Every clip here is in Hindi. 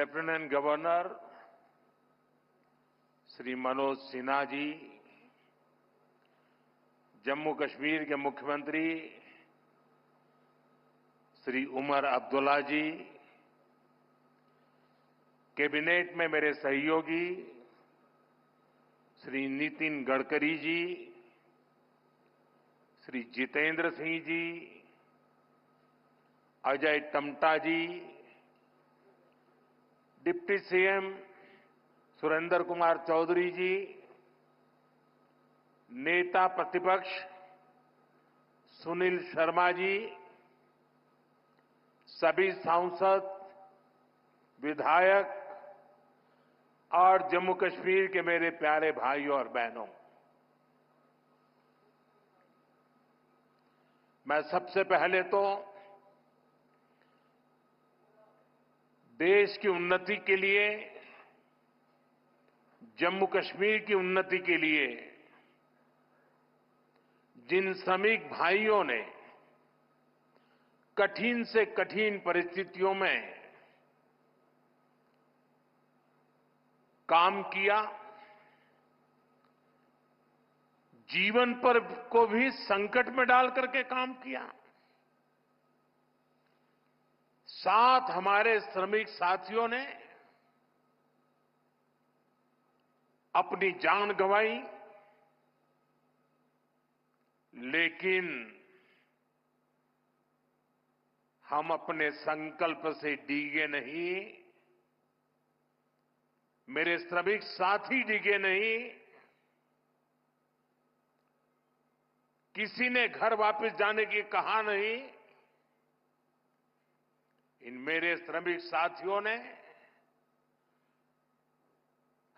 लेफ्टिनेंट गवर्नर श्री मनोज सिन्हा जी, जम्मू कश्मीर के मुख्यमंत्री श्री उमर अब्दुल्ला जी, कैबिनेट में मेरे सहयोगी श्री नितिन गडकरी जी, श्री जितेंद्र सिंह जी, अजय टम्टा जी, डिप्टी सीएम सुरेंद्र कुमार चौधरी जी, नेता प्रतिपक्ष सुनील शर्मा जी, सभी सांसद, विधायक और जम्मू कश्मीर के मेरे प्यारे भाइयों और बहनों, मैं सबसे पहले तो देश की उन्नति के लिए, जम्मू कश्मीर की उन्नति के लिए जिन श्रमिक भाइयों ने कठिन से कठिन परिस्थितियों में काम किया, जीवन पर को भी संकट में डाल करके काम किया, साथ हमारे श्रमिक साथियों ने अपनी जान गंवाई, लेकिन हम अपने संकल्प से डिगे नहीं, मेरे श्रमिक साथी डिगे नहीं, किसी ने घर वापस जाने की कहा नहीं। इन मेरे श्रमिक साथियों ने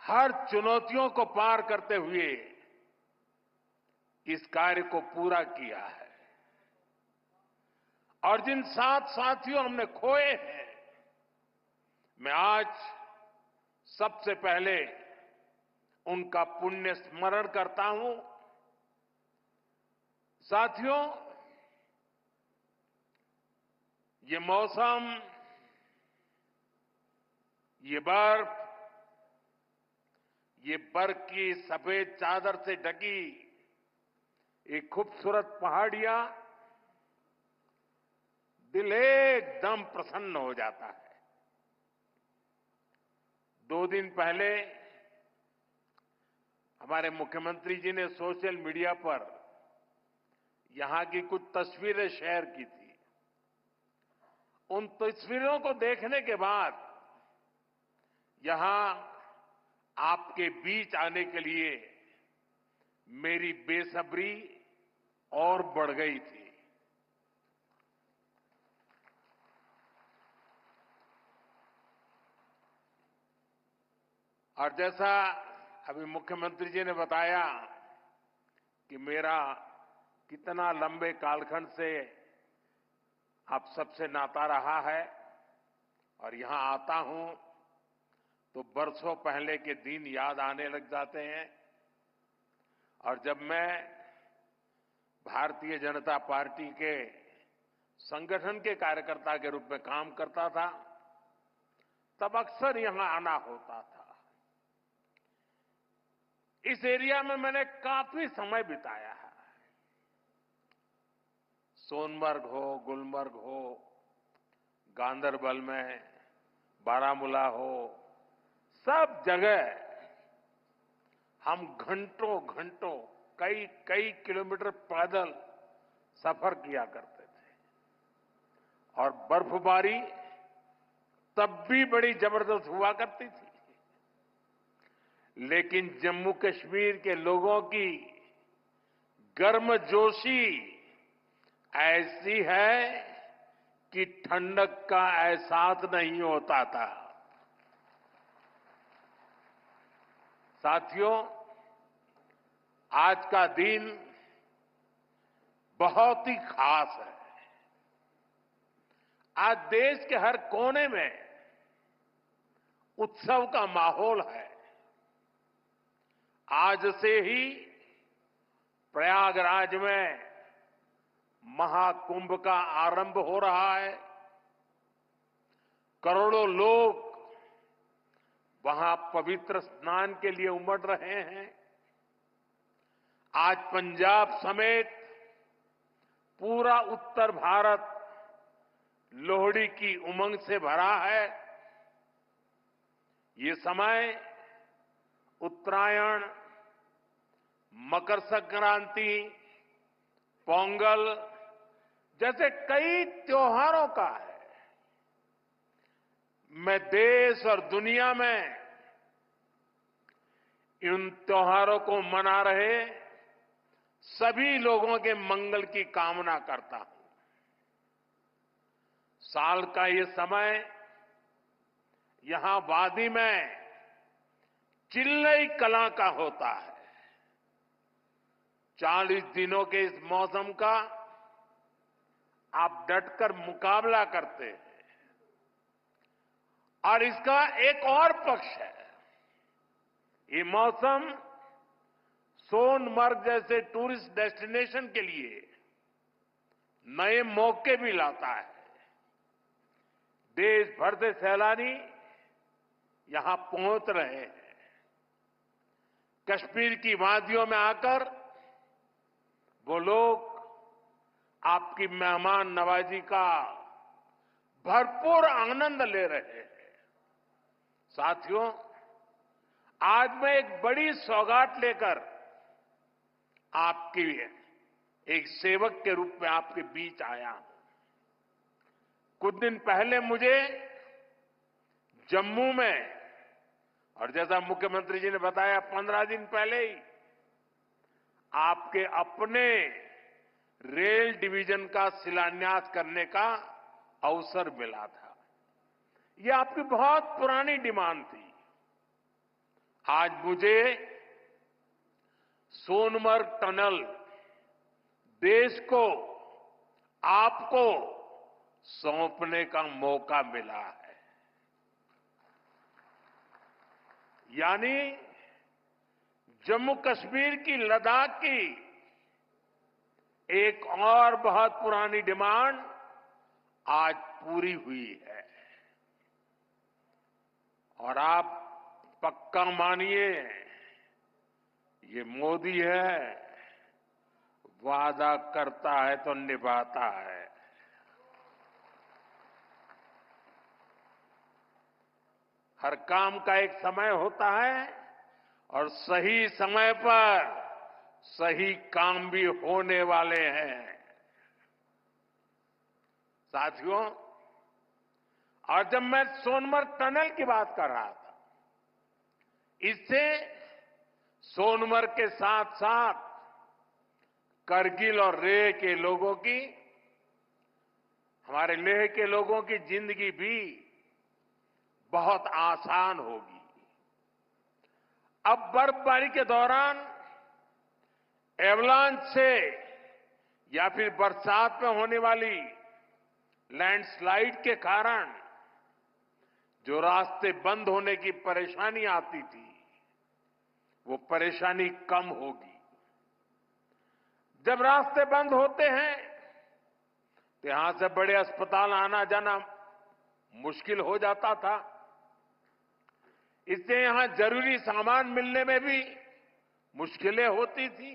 हर चुनौतियों को पार करते हुए इस कार्य को पूरा किया है। और जिन 7 साथियों हमने खोए हैं, मैं आज सबसे पहले उनका पुण्य स्मरण करता हूं। साथियों, ये मौसम, ये बर्फ, ये बर्फ की सफेद चादर से ढकी एक खूबसूरत पहाड़ियां दिल एकदम प्रसन्न हो जाता है। 2 दिन पहले हमारे मुख्यमंत्री जी ने सोशल मीडिया पर यहां की कुछ तस्वीरें शेयर की थी। उन तस्वीरों को देखने के बाद यहां आपके बीच आने के लिए मेरी बेसब्री और बढ़ गई थी। और जैसा अभी मुख्यमंत्री जी ने बताया कि मेरा कितना लंबे कालखंड से आप सबसे नाता रहा है, और यहां आता हूं तो बरसों पहले के दिन याद आने लग जाते हैं। और जब मैं भारतीय जनता पार्टी के संगठन के कार्यकर्ता के रूप में काम करता था, तब अक्सर यहां आना होता था। इस एरिया में मैंने काफी समय बिताया है। सोनमर्ग हो, गुलमर्ग हो, गांदरबल में, बारामूला हो, सब जगह हम घंटों घंटों, कई कई किलोमीटर पैदल सफर किया करते थे। और बर्फबारी तब भी बड़ी जबरदस्त हुआ करती थी। लेकिन जम्मू कश्मीर के लोगों की गर्मजोशी ऐसी है कि ठंडक का एहसास नहीं होता था। साथियों, आज का दिन बहुत ही खास है। आज देश के हर कोने में उत्सव का माहौल है। आज से ही प्रयागराज में महाकुंभ का आरंभ हो रहा है। करोड़ों लोग वहां पवित्र स्नान के लिए उमड़ रहे हैं। आज पंजाब समेत पूरा उत्तर भारत लोहड़ी की उमंग से भरा है। ये समय उत्तरायण, मकर संक्रांति, पोंगल जैसे कई त्योहारों का है। मैं देश और दुनिया में इन त्योहारों को मना रहे सभी लोगों के मंगल की कामना करता हूं। साल का ये समय यहां वादी में चिल्लई कला का होता है। 40 दिनों के इस मौसम का आप डटकर मुकाबला करते हैं। और इसका एक और पक्ष है, ये मौसम सोनमर्ग जैसे टूरिस्ट डेस्टिनेशन के लिए नए मौके भी लाता है। देश भर से सैलानी यहां पहुंच रहे हैं। कश्मीर की वादियों में आकर वो लोग आपकी मेहमान नवाजी का भरपूर आनंद ले रहे हैं। साथियों, आज मैं एक बड़ी सौगात लेकर आपकी एक सेवक के रूप में आपके बीच आया हूं। कुछ दिन पहले मुझे जम्मू में, और जैसा मुख्यमंत्री जी ने बताया 15 दिन पहले ही आपके अपने रेल डिवीजन का शिलान्यास करने का अवसर मिला था। यह आपकी बहुत पुरानी डिमांड थी। आज मुझे सोनमर्ग टनल देश को, आपको सौंपने का मौका मिला है। यानी जम्मू कश्मीर की, लद्दाख की एक और बहुत पुरानी डिमांड आज पूरी हुई है। और आप पक्का मानिए, ये मोदी है, वादा करता है तो निभाता है। हर काम का एक समय होता है और सही समय पर सही काम भी होने वाले हैं। साथियों, और जब मैं सोनमर्ग टनल की बात कर रहा था, इससे सोनमर्ग के साथ साथ करगिल और लेह के लोगों की, हमारे लेह के लोगों की जिंदगी भी बहुत आसान होगी। अब बर्फबारी के दौरान एवलांच से या फिर बरसात में होने वाली लैंडस्लाइड के कारण जो रास्ते बंद होने की परेशानी आती थी, वो परेशानी कम होगी। जब रास्ते बंद होते हैं तो यहां से बड़े अस्पताल आना जाना मुश्किल हो जाता था। इससे यहां जरूरी सामान मिलने में भी मुश्किलें होती थी।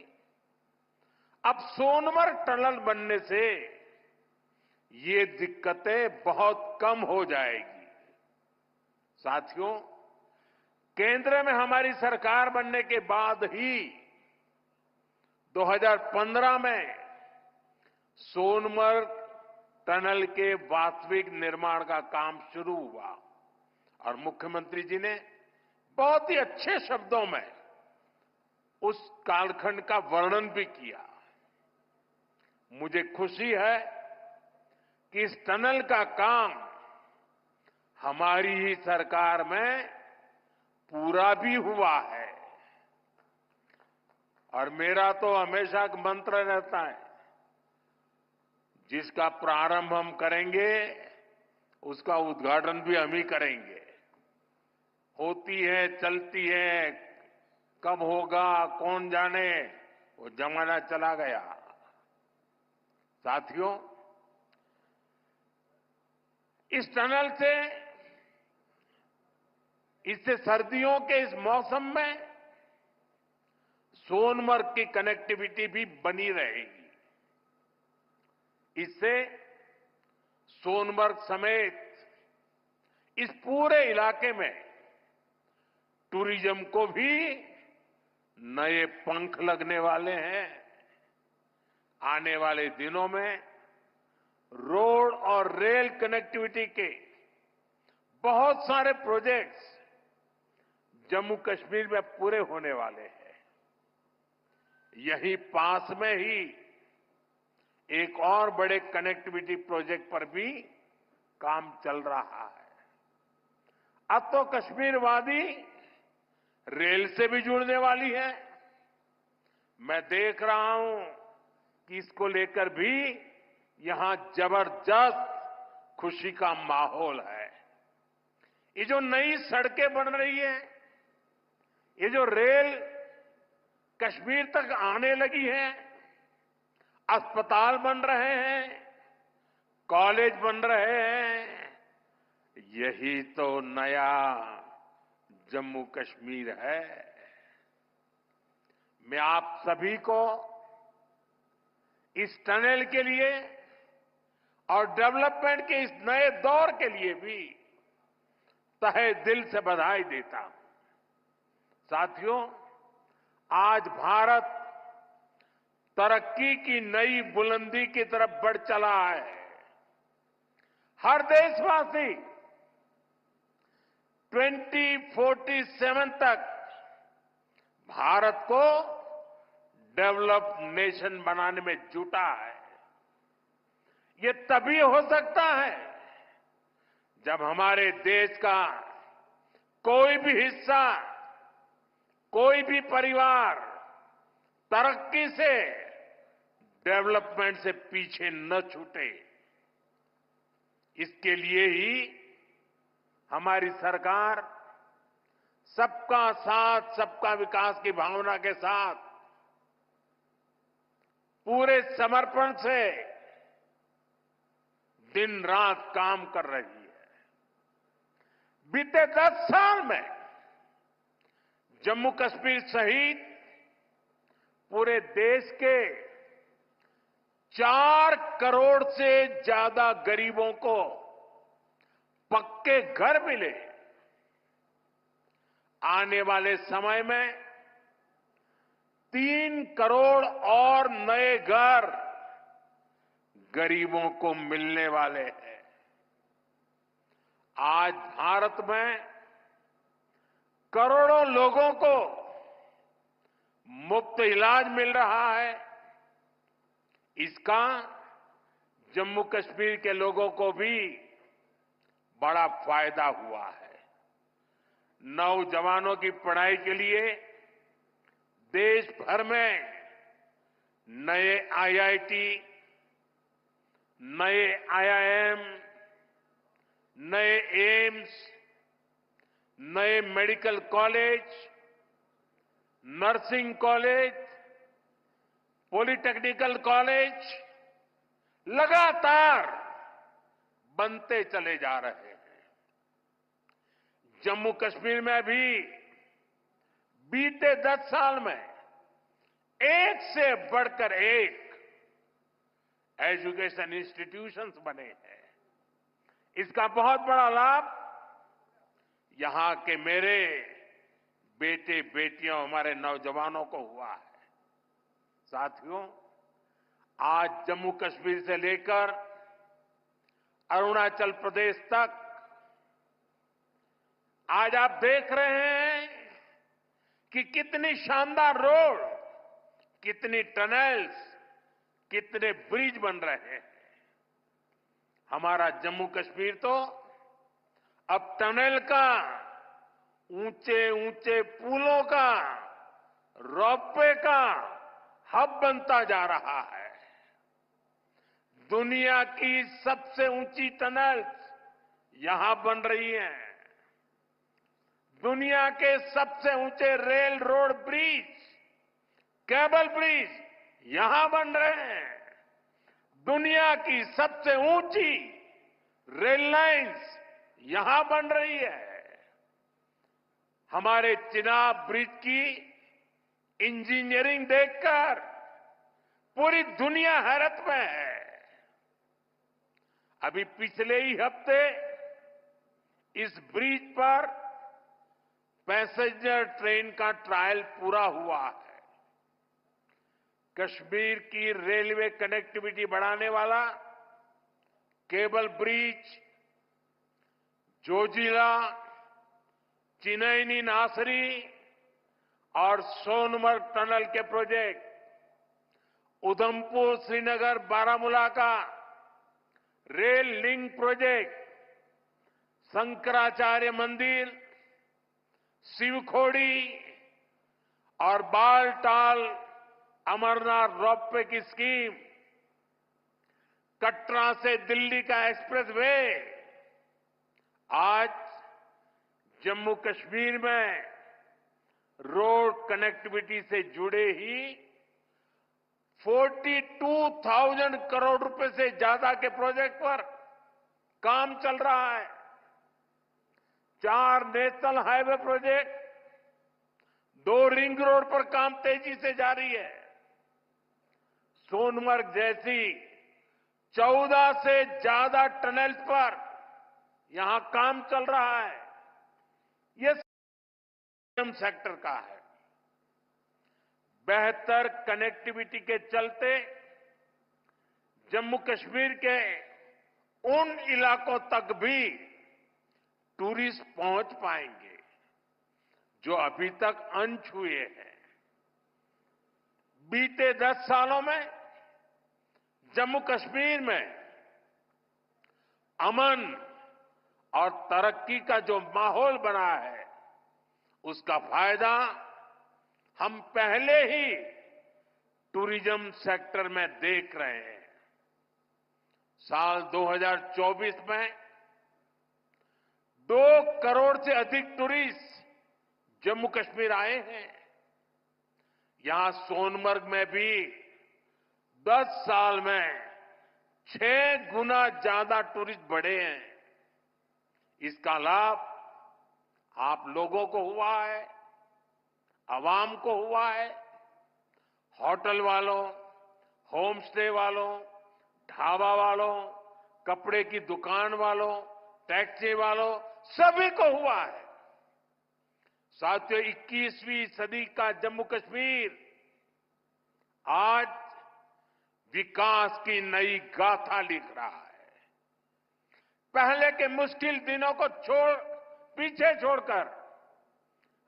अब सोनमर्ग टनल बनने से ये दिक्कतें बहुत कम हो जाएगी। साथियों, केंद्र में हमारी सरकार बनने के बाद ही 2015 में सोनमर्ग टनल के वास्तविक निर्माण का काम शुरू हुआ और मुख्यमंत्री जी ने बहुत ही अच्छे शब्दों में उस कालखंड का वर्णन भी किया। मुझे खुशी है कि इस टनल का काम हमारी ही सरकार में पूरा भी हुआ है। और मेरा तो हमेशा मंत्र रहता है, जिसका प्रारंभ हम करेंगे उसका उद्घाटन भी हम ही करेंगे। होती है, चलती है, कब होगा कौन जाने, वो जमाना चला गया। साथियों, इस टनल से इससे सर्दियों के इस मौसम में सोनमर्ग की कनेक्टिविटी भी बनी रहेगी। इससे सोनमर्ग समेत इस पूरे इलाके में टूरिज्म को भी नए पंख लगने वाले हैं। आने वाले दिनों में रोड और रेल कनेक्टिविटी के बहुत सारे प्रोजेक्ट्स जम्मू कश्मीर में पूरे होने वाले हैं। यहीं पास में ही एक और बड़े कनेक्टिविटी प्रोजेक्ट पर भी काम चल रहा है। अब तो कश्मीर वादी रेल से भी जुड़ने वाली है। मैं देख रहा हूं कि इसको लेकर भी यहां जबरदस्त खुशी का माहौल है। ये जो नई सड़कें बन रही हैं, ये जो रेल कश्मीर तक आने लगी है, अस्पताल बन रहे हैं, कॉलेज बन रहे हैं, यही तो नया जम्मू कश्मीर है। मैं आप सभी को इस टनल के लिए और डेवलपमेंट के इस नए दौर के लिए भी तहे दिल से बधाई देता हूं। साथियों, आज भारत तरक्की की नई बुलंदी की तरफ बढ़ चला है। हर देशवासी 2047 तक भारत को डेवलप्ड नेशन बनाने में जुटा है। ये तभी हो सकता है जब हमारे देश का कोई भी हिस्सा, कोई भी परिवार तरक्की से, डेवलपमेंट से पीछे न छूटे। इसके लिए ही हमारी सरकार सबका साथ, सबका विकास की भावना के साथ पूरे समर्पण से दिन रात काम कर रही है। बीते 10 साल में जम्मू कश्मीर सहित पूरे देश के 4 करोड़ से ज्यादा गरीबों को पक्के घर मिले। आने वाले समय में 3 करोड़ और नए घर गरीबों को मिलने वाले हैं। आज भारत में करोड़ों लोगों को मुफ्त इलाज मिल रहा है। इसका जम्मू कश्मीर के लोगों को भी बड़ा फायदा हुआ है। नौजवानों की पढ़ाई के लिए देश भर में नए आईआईटी, नए आईआईएम, नए एम्स, नए medical college, nursing college, polytechnical college लगातार बनते चले जा रहे हैं। जम्मू कश्मीर में भी बीते 10 साल में एक से बढ़कर एक एजुकेशन इंस्टीट्यूशंस बने हैं। इसका बहुत बड़ा लाभ यहां के मेरे बेटे बेटियों, हमारे नौजवानों को हुआ है। साथियों, आज जम्मू कश्मीर से लेकर अरुणाचल प्रदेश तक आज आप देख रहे हैं कि कितनी शानदार रोड, कितनी टनल्स, कितने ब्रिज बन रहे हैं। हमारा जम्मू कश्मीर तो अब टनल का, ऊंचे ऊंचे पुलों का, रोपवे का हब बनता जा रहा है। दुनिया की सबसे ऊंची टनल्स यहां बन रही हैं। दुनिया के सबसे ऊंचे rail road bridge, cable bridge यहां बन रहे हैं। दुनिया की सबसे ऊंची रेल लाइंस यहां बन रही है। हमारे चिनाब ब्रिज की इंजीनियरिंग देखकर पूरी दुनिया हैरत में है। अभी पिछले ही हफ्ते इस ब्रिज पर पैसेंजर ट्रेन का ट्रायल पूरा हुआ है। कश्मीर की रेलवे कनेक्टिविटी बढ़ाने वाला केबल ब्रिज, जोजिला, चिनैनी नासरी और सोनमर्ग टनल के प्रोजेक्ट, उधमपुर श्रीनगर बारामूला का रेल लिंक प्रोजेक्ट, शंकराचार्य मंदिर, शिवखोड़ी और बालटाल अमरनाथ रोपवे की स्कीम, कटरा से दिल्ली का एक्सप्रेस वे, आज जम्मू कश्मीर में रोड कनेक्टिविटी से जुड़े ही 42,000 करोड़ रुपए से ज्यादा के प्रोजेक्ट पर काम चल रहा है। 4 national highway project, 2 ring road पर काम तेजी से जारी है। सोनमर्ग जैसी 14 से ज्यादा टनल्स पर यहां काम चल रहा है। ये सेक्टर का है। बेहतर कनेक्टिविटी के चलते जम्मू कश्मीर के उन इलाकों तक भी टूरिस्ट पहुंच पाएंगे जो अभी तक अनछुए हैं। बीते 10 सालों में जम्मू कश्मीर में अमन और तरक्की का जो माहौल बना है, उसका फायदा हम पहले ही टूरिज्म सेक्टर में देख रहे हैं। साल 2024 में 2 करोड़ से अधिक टूरिस्ट जम्मू कश्मीर आए हैं। यहां सोनमर्ग में भी 10 साल में 6 गुना ज्यादा टूरिस्ट बढ़े हैं। इसका लाभ आप लोगों को हुआ है, आवाम को हुआ है। होटल वालों, होम स्टे वालों, ढाबा वालों, कपड़े की दुकान वालों, टैक्सी वालों, सभी को हुआ है। साथियों, 21वीं सदी का जम्मू कश्मीर आज विकास की नई गाथा लिख रहा है। पहले के मुश्किल दिनों को पीछे छोड़कर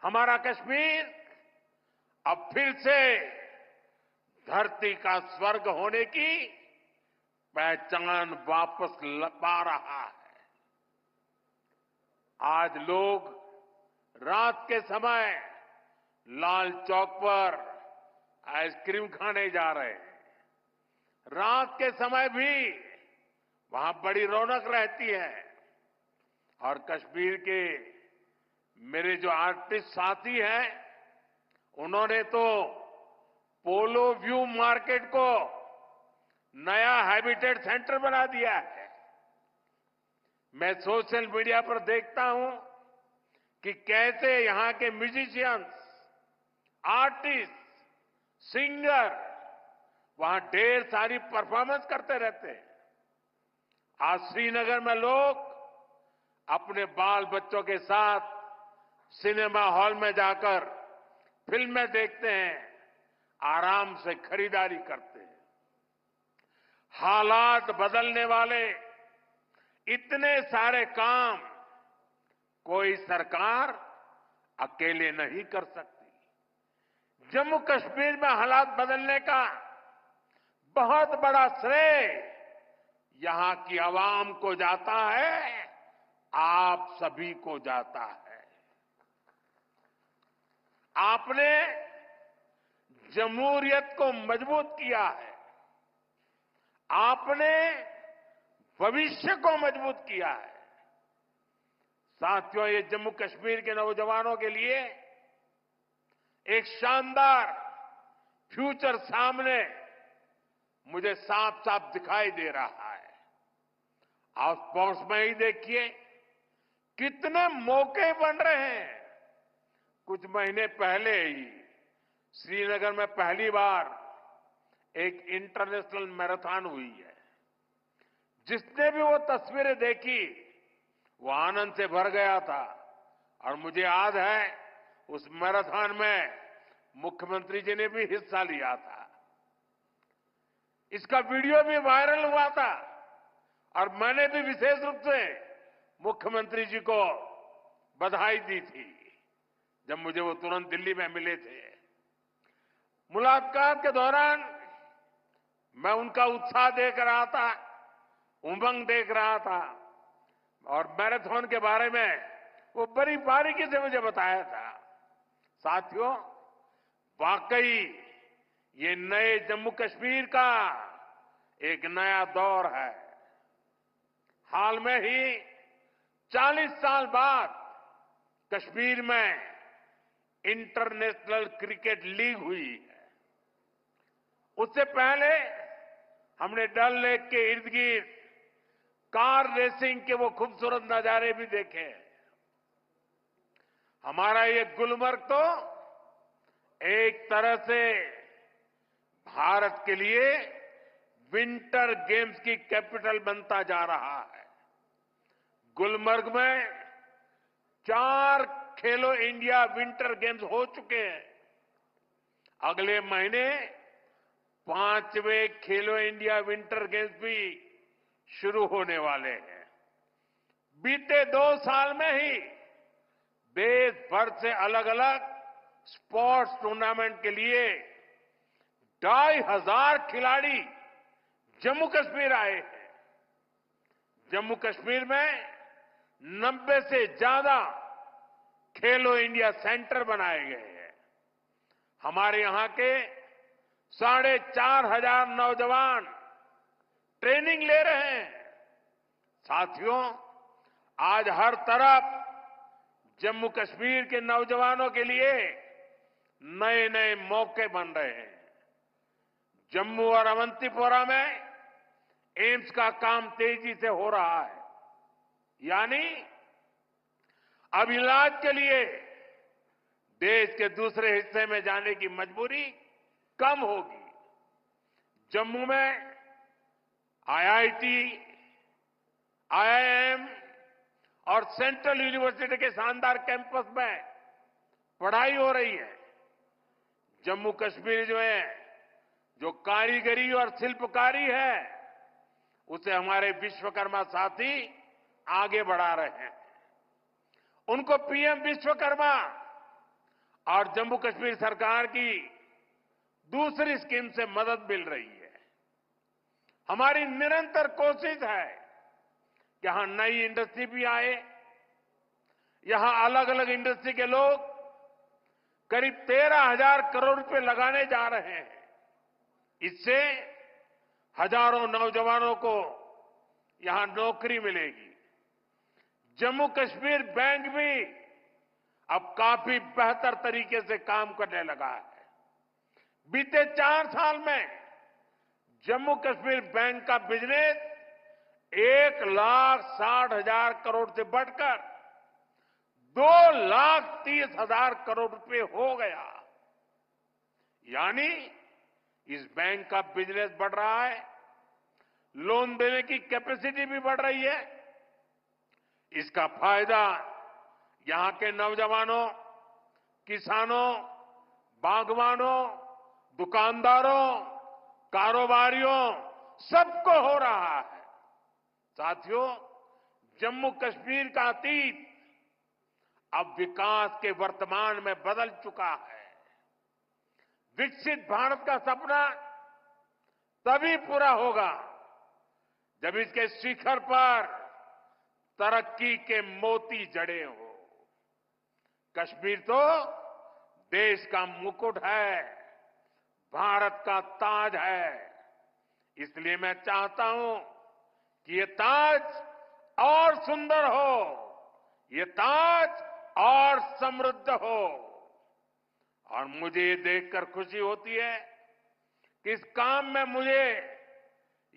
हमारा कश्मीर अब फिर से धरती का स्वर्ग होने की पहचान वापस पा रहा है। आज लोग रात के समय लाल चौक पर आइसक्रीम खाने जा रहे हैं। रात के समय भी वहां बड़ी रौनक रहती है। और कश्मीर के मेरे जो आर्टिस्ट साथी हैं, उन्होंने तो पोलो व्यू मार्केट को नया हैबिटेट सेंटर बना दिया है। मैं सोशल मीडिया पर देखता हूं कि कैसे यहां के म्यूजिशियंस, आर्टिस्ट, सिंगर वहां ढेर सारी परफॉर्मेंस करते रहते हैं। आज श्रीनगर में लोग अपने बाल बच्चों के साथ सिनेमा हॉल में जाकर फिल्में देखते हैं, आराम से खरीदारी करते हैं। हालात बदलने वाले इतने सारे काम कोई सरकार अकेले नहीं कर सकती। जम्मू कश्मीर में हालात बदलने का बहुत बड़ा श्रेय यहां की आवाम को जाता है, आप सभी को जाता है। आपने जमहूरियत को मजबूत किया है। आपने भविष्य को मजबूत किया है। साथियों, ये जम्मू कश्मीर के नौजवानों के लिए एक शानदार फ्यूचर सामने मुझे साफ साफ दिखाई दे रहा है। आप स्पोर्ट्स में ही देखिए कितने मौके बन रहे हैं। कुछ महीने पहले ही श्रीनगर में पहली बार एक इंटरनेशनल मैराथन हुई है। जिसने भी वो तस्वीरें देखी वो आनंद से भर गया था। और मुझे याद है उस मैराथन में मुख्यमंत्री जी ने भी हिस्सा लिया था। इसका वीडियो भी वायरल हुआ था और मैंने भी विशेष रूप से मुख्यमंत्री जी को बधाई दी थी जब मुझे वो तुरंत दिल्ली में मिले थे। मुलाकात के दौरान मैं उनका उत्साह देख रहा था, उमंग देख रहा था और मैराथन के बारे में वो बड़ी बारीकी से मुझे बताया था। साथियों, वाकई ये नए जम्मू कश्मीर का एक नया दौर है। हाल में ही 40 साल बाद कश्मीर में इंटरनेशनल क्रिकेट लीग हुई है। उससे पहले हमने डल लेक के इर्द गिर्द कार रेसिंग के वो खूबसूरत नजारे भी देखे। हमारा ये गुलमर्ग तो एक तरह से भारत के लिए विंटर गेम्स की कैपिटल बनता जा रहा है। गुलमर्ग में 4 खेलो इंडिया विंटर गेम्स हो चुके हैं। अगले महीने 5वें खेलो इंडिया विंटर गेम्स भी शुरू होने वाले हैं। बीते 2 साल में ही देश भर से अलग अलग स्पोर्ट्स टूर्नामेंट के लिए 2,500 खिलाड़ी जम्मू कश्मीर आए हैं। जम्मू कश्मीर में 90 से ज्यादा खेलो इंडिया सेंटर बनाए गए हैं। हमारे यहां के 4,500 नौजवान ट्रेनिंग ले रहे हैं। साथियों, आज हर तरफ जम्मू कश्मीर के नौजवानों के लिए नए नए मौके बन रहे हैं। जम्मू और अवंतीपोरा में एम्स का काम तेजी से हो रहा है, यानी अब इलाज के लिए देश के दूसरे हिस्से में जाने की मजबूरी कम होगी। जम्मू में आईआईटी, आईआईएम और सेंट्रल यूनिवर्सिटी के शानदार कैंपस में पढ़ाई हो रही है। जम्मू कश्मीर में जो कारीगरी और शिल्पकारी है उसे हमारे विश्वकर्मा साथी आगे बढ़ा रहे हैं। उनको पीएम विश्वकर्मा और जम्मू कश्मीर सरकार की दूसरी स्कीम से मदद मिल रही है। हमारी निरंतर कोशिश है कि यहां नई इंडस्ट्री भी आए। यहां अलग अलग इंडस्ट्री के लोग करीब 13,000 करोड़ रुपए लगाने जा रहे हैं। इससे हजारों नौजवानों को यहां नौकरी मिलेगी। जम्मू कश्मीर बैंक भी अब काफी बेहतर तरीके से काम करने लगा है। बीते 4 साल में जम्मू कश्मीर बैंक का बिजनेस 1,60,000 करोड़ से बढ़कर 2,30,000 करोड़ रुपए हो गया। यानी इस बैंक का बिजनेस बढ़ रहा है, लोन देने की कैपेसिटी भी बढ़ रही है। इसका फायदा यहां के नौजवानों, किसानों, बागवानों, दुकानदारों, कारोबारियों सबको हो रहा है। साथियों, जम्मू कश्मीर का अतीत अब विकास के वर्तमान में बदल चुका है। विकसित भारत का सपना तभी पूरा होगा जब इसके शिखर पर तरक्की के मोती जड़े हो। कश्मीर तो देश का मुकुट है, भारत का ताज है। इसलिए मैं चाहता हूं कि ये ताज और सुंदर हो, ये ताज और समृद्ध हो। और मुझे ये देखकर खुशी होती है कि इस काम में मुझे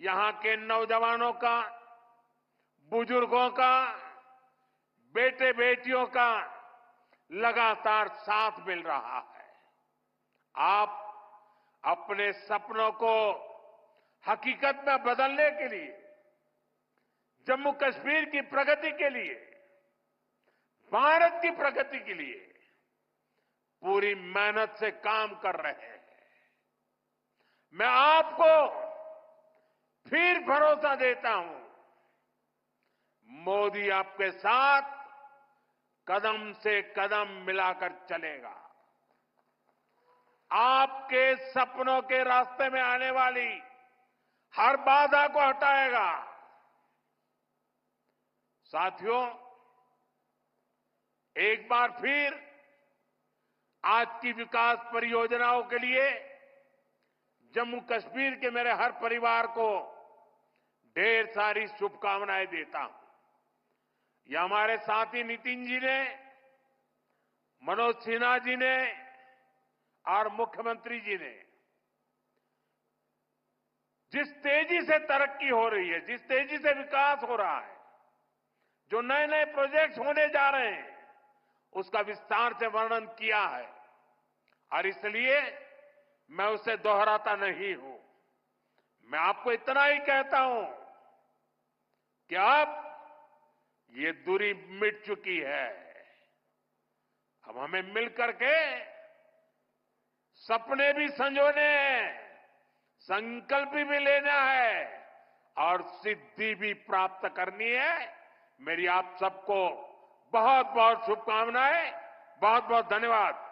यहां के नौजवानों का, बुजुर्गों का, बेटे बेटियों का लगातार साथ मिल रहा है। आप अपने सपनों को हकीकत में बदलने के लिए, जम्मू कश्मीर की प्रगति के लिए, भारत की प्रगति के लिए पूरी मेहनत से काम कर रहे हैं। मैं आपको फिर भरोसा देता हूं, मोदी आपके साथ कदम से कदम मिलाकर चलेगा। आपके सपनों के रास्ते में आने वाली हर बाधा को हटाएगा। साथियों, एक बार फिर आज की विकास परियोजनाओं के लिए जम्मू कश्मीर के मेरे हर परिवार को ढेर सारी शुभकामनाएं देता हूं। यह हमारे साथी नितिन जी ने, मनोज सिन्हा जी ने और मुख्यमंत्री जी ने जिस तेजी से तरक्की हो रही है, जिस तेजी से विकास हो रहा है, जो नए नए प्रोजेक्ट्स होने जा रहे हैं, उसका विस्तार से वर्णन किया है और इसलिए मैं उसे दोहराता नहीं हूं। मैं आपको इतना ही कहता हूं कि अब ये दूरी मिट चुकी है। अब हमें मिलकर के सपने भी संजोने हैं, संकल्प भी लेना है और सिद्धि भी प्राप्त करनी है। मेरी आप सबको बहुत बहुत शुभकामनाएं, बहुत बहुत धन्यवाद।